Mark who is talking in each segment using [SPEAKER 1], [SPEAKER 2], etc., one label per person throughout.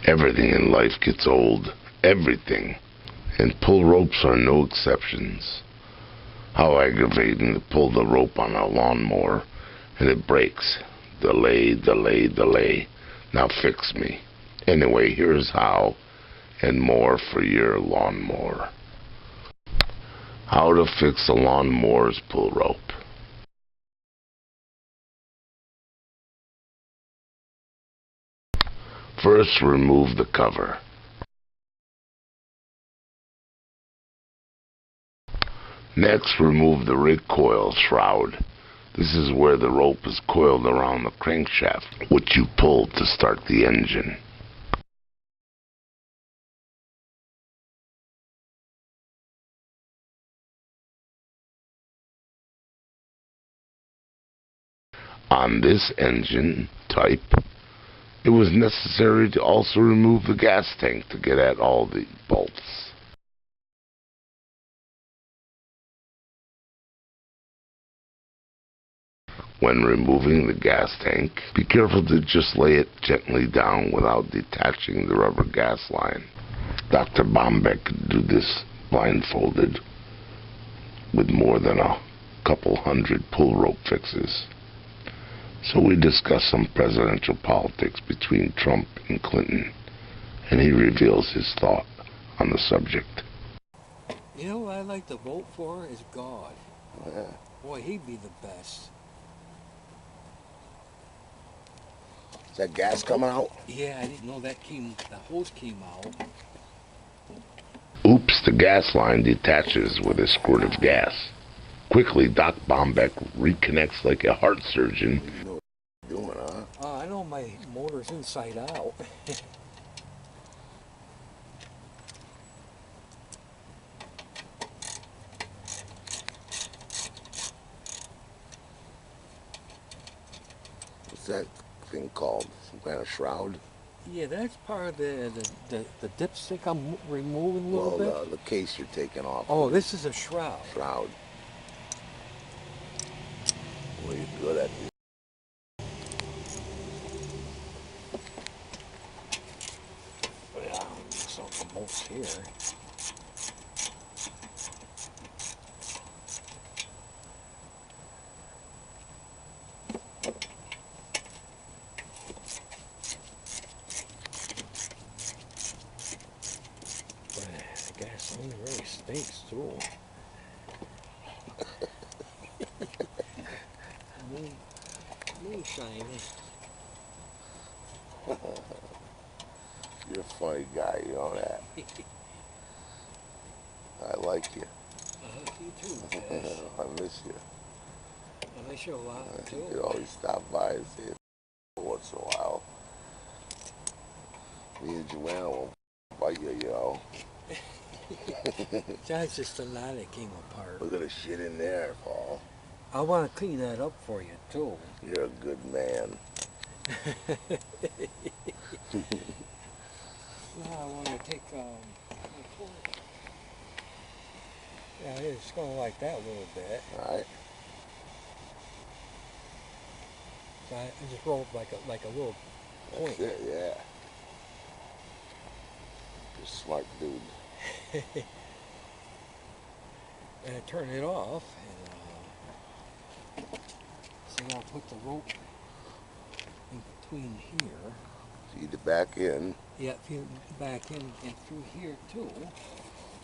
[SPEAKER 1] Everything in life gets old. Everything. And pull ropes are no exceptions. How aggravating to pull the rope on a lawnmower and it breaks. Delay, delay, delay. Now fix me. Anyway, here's how and more for your lawnmower. How to fix a lawnmower's pull rope. First, remove the cover. Next, remove the rig coil shroud. This is where the rope is coiled around the crankshaft, which you pull to start the engine. On this engine type, it was necessary to also remove the gas tank to get at all the bolts. When removing the gas tank, be careful to just lay it gently down without detaching the rubber gas line. Dr. Bombeck could do this blindfolded with more than a couple hundred pull rope fixes. So we discussed some presidential politics between Trump and Clinton, and he reveals his thought on the subject.
[SPEAKER 2] You know what I'd like to vote for is God.
[SPEAKER 3] Yeah.
[SPEAKER 2] Boy, he'd be the best.
[SPEAKER 3] Is that gas coming out?
[SPEAKER 2] Yeah, I didn't know the hose came out.
[SPEAKER 1] Oops, the gas line detaches with a squirt of gas. Quickly, Doc Bombeck reconnects like a heart surgeon.
[SPEAKER 3] You know what you're doing, huh?
[SPEAKER 2] I know my motor's inside out.
[SPEAKER 3] What's that thing called? Some kind of shroud?
[SPEAKER 2] Yeah, that's part of the dipstick I'm removing a little bit.
[SPEAKER 3] Well, the case you're taking off.
[SPEAKER 2] Oh, this is a shroud.
[SPEAKER 3] Shroud. Well, you're good at this.
[SPEAKER 2] Yeah, something most here. The gasoline really stinks too. Moonshine.
[SPEAKER 3] You're a funny guy, you know that. I like you.
[SPEAKER 2] You too, Jess.
[SPEAKER 3] I miss you.
[SPEAKER 2] I miss you a lot
[SPEAKER 3] You
[SPEAKER 2] too.
[SPEAKER 3] could always stop by and say it once in a while. Me and Joanna won't bite you, you know.
[SPEAKER 2] That's just the line that came apart.
[SPEAKER 3] Look at the shit in there, Paul.
[SPEAKER 2] I want to clean that up for you too.
[SPEAKER 3] You're a good man.
[SPEAKER 2] Now I want to take my torch. Yeah, it's going like that a little bit.
[SPEAKER 3] All right.
[SPEAKER 2] So I just rolled like a little point.
[SPEAKER 3] That's it, yeah. You're a smart dude.
[SPEAKER 2] And I turn it off, and so I'll put the rope in between here.
[SPEAKER 3] Feed it back in.
[SPEAKER 2] Yeah, feel back in and through here too.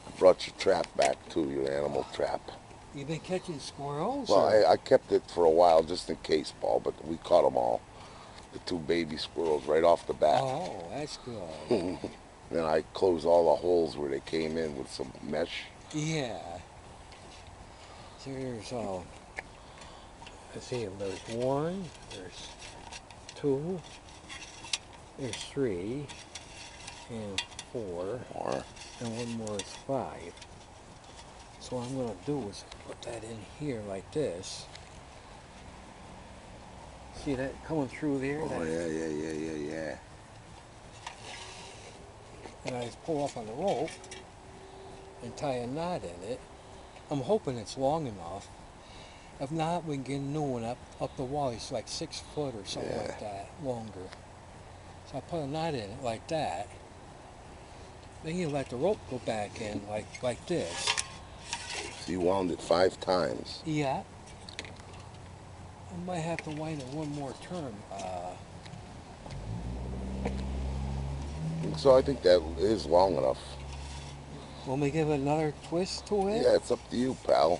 [SPEAKER 3] I brought your trap back too, your animal trap.
[SPEAKER 2] You've been catching squirrels?
[SPEAKER 3] Well, I kept it for a while just in case, Paul, but we caught them all. The 2 baby squirrels right off the bat.
[SPEAKER 2] Oh, that's good.
[SPEAKER 3] Then I closed all the holes where they came in with some mesh.
[SPEAKER 2] Yeah. So there's, let's see, there's 1, there's 2, there's 3, and 4,
[SPEAKER 3] More.
[SPEAKER 2] and 1 more is 5. So what I'm going to do is put that in here like this. See that coming through there?
[SPEAKER 3] Oh, yeah.
[SPEAKER 2] And I just pull up on the rope and tie a knot in it. I'm hoping it's long enough. If not, we can get a new one up the wall. It's like 6 foot or something like that, longer. So I put a knot in it like that. Then you let the rope go back in like this.
[SPEAKER 3] So you wound it 5 times.
[SPEAKER 2] Yeah. I might have to wind it one more turn.
[SPEAKER 3] So I think that is long enough.
[SPEAKER 2] Want me to give it another twist to it?
[SPEAKER 3] Yeah, it's up to you, pal.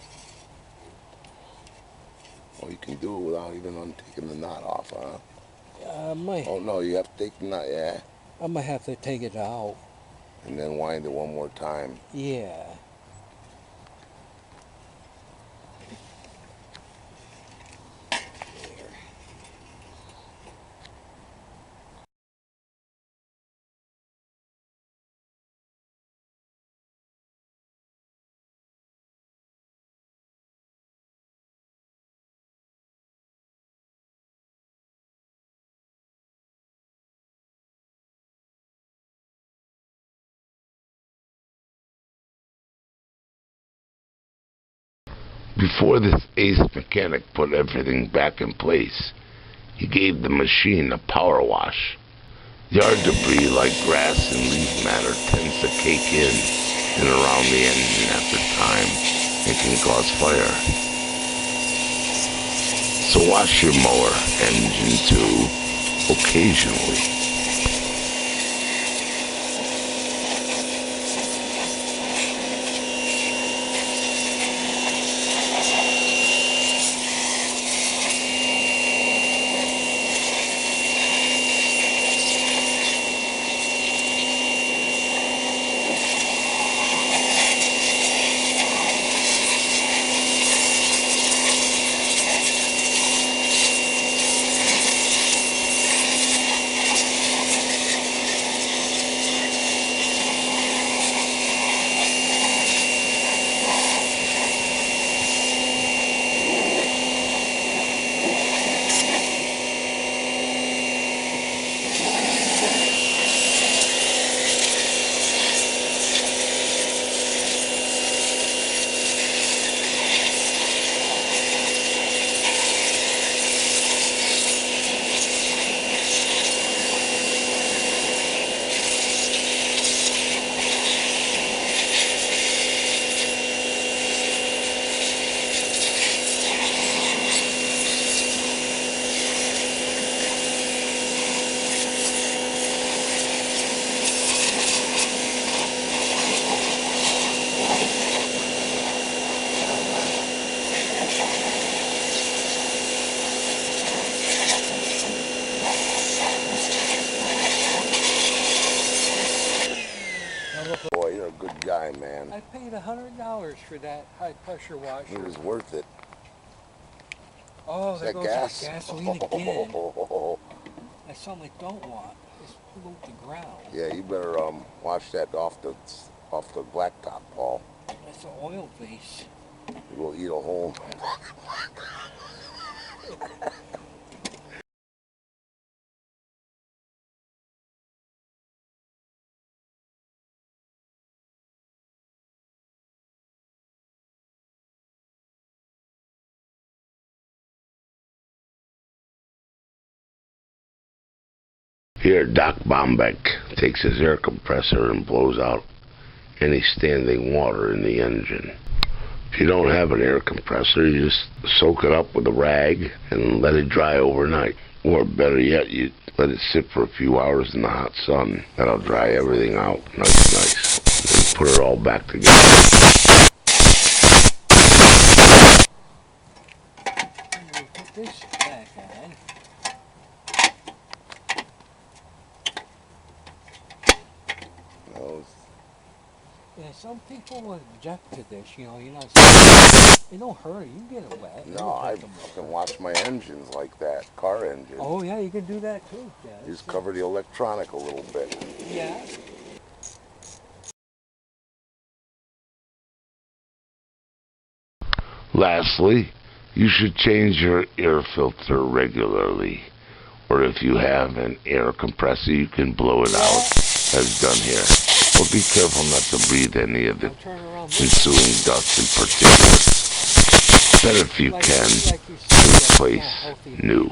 [SPEAKER 3] Well, you can do it without even untaking the knot off, huh?
[SPEAKER 2] I might.
[SPEAKER 3] Oh, no, you have to take the knot, yeah.
[SPEAKER 2] I might have to take it out.
[SPEAKER 3] And then wind it one more time.
[SPEAKER 2] Yeah.
[SPEAKER 1] Before this ace mechanic put everything back in place, he gave the machine a power wash. Yard debris like grass and leaf matter tends to cake in and around the engine after time and can cause fire. So wash your mower engine too, occasionally.
[SPEAKER 3] Boy, you're a good guy, man.
[SPEAKER 2] I paid $100 for that high pressure washer.
[SPEAKER 3] It was worth it.
[SPEAKER 2] Oh,
[SPEAKER 3] Is
[SPEAKER 2] there
[SPEAKER 3] that
[SPEAKER 2] goes
[SPEAKER 3] gas?
[SPEAKER 2] that gasoline again. That's something I don't want. It's pollute the ground.
[SPEAKER 3] Yeah, you better wash that off the blacktop, Paul.
[SPEAKER 2] That's an oil base.
[SPEAKER 3] You will eat a hole.
[SPEAKER 1] Here, Doc Bombeck takes his air compressor and blows out any standing water in the engine. If you don't have an air compressor, you just soak it up with a rag and let it dry overnight. Or better yet, you let it sit for a few hours in the hot sun. That'll dry everything out nice. Then put it all back together.
[SPEAKER 2] Put this back on. Yeah, some people will object to this, you know, it don't hurt, you can get it wet.
[SPEAKER 3] No, I can wash my engines like that, car engine.
[SPEAKER 2] Oh yeah, you can do that too. Yeah,
[SPEAKER 3] Just cover the electronic a little bit.
[SPEAKER 2] Yeah.
[SPEAKER 1] Lastly, you should change your air filter regularly. Or if you have an air compressor, you can blow it out, as done here. But be careful not to breathe any of the ensuing dust and particulates. Then if you can, replace new.